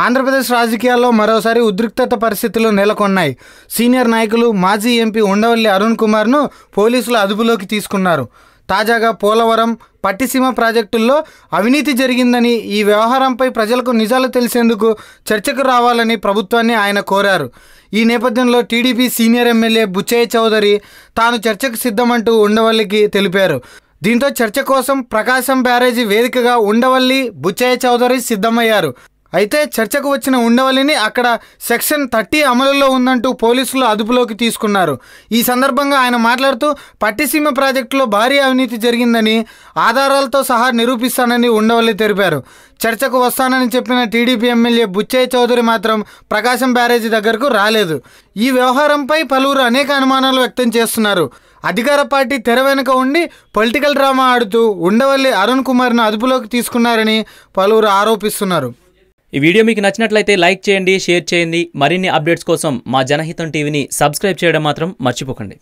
ఆంధ్రప్రదేశ్ రాజకీయాల్లో మరోసారి ఉద్రిక్తత పరిస్థితులు నెలకొన్నాయి. సీనియర్ నాయకులు మాజీ ఎంపీ ఉండవల్లి అరుణ్ కుమార్ను పోలీసులు అదుపులోకి తీసుకున్నారు. తాజాగా పోలవరం, పట్టిసీమ ప్రాజెక్టుల్లో అవినీతి జరిగిందని, ఈ వ్యవహారంపై ప్రజలకు నిజాలు తెలిసేందుకు చర్చకు రావాలని ప్రభుత్వాన్ని ఆయన కోరారు. ఈ నేపథ్యంలో TDP senior MLA Butchaiah Chowdary తాను చర్చకు సిద్ధమంటూ ఉండవల్లికి తెలిపారు. దీంతో చర్చ కోసం ప్రకాశం బ్యారేజీ వేదికగా ఉండవల్లి, బుచ్చయ్య చౌదరి సిద్ధమయ్యారు. అయితే చర్చకు వచ్చిన ఉండవల్లిని అక్కడ సెక్షన్ 30 అమలులో ఉందంటూ పోలీసులు అదుపులోకి తీసుకున్నారు. ఈ సందర్భంగా ఆయన మాట్లాడుతూ పట్టిసీమ ప్రాజెక్టులో భారీ అవినీతి జరిగిందని ఆధారాలతో సహా నిరూపిస్తానని ఉండవల్లి తెలిపారు. చర్చకు వస్తానని చెప్పిన టీడీపీ ఎమ్మెల్యే బుచ్చయ్య చౌదరి మాత్రం ప్రకాశం బ్యారేజీ దగ్గరకు రాలేదు. ఈ వ్యవహారంపై పలువురు అనేక అనుమానాలు వ్యక్తం చేస్తున్నారు. అధికార పార్టీ తెర వెనుక ఉండి పొలిటికల్ డ్రామా ఆడుతూ ఉండవల్లి అరుణ్ కుమార్ను అదుపులోకి తీసుకున్నారని పలువురు ఆరోపిస్తున్నారు. ఈ వీడియో మీకు నచ్చినట్లయితే లైక్ చేయండి, షేర్ చేయండి. మరిన్ని అప్డేట్స్ కోసం మా జనహితం టీవీని సబ్స్క్రైబ్ చేయడం మాత్రం మర్చిపోకండి.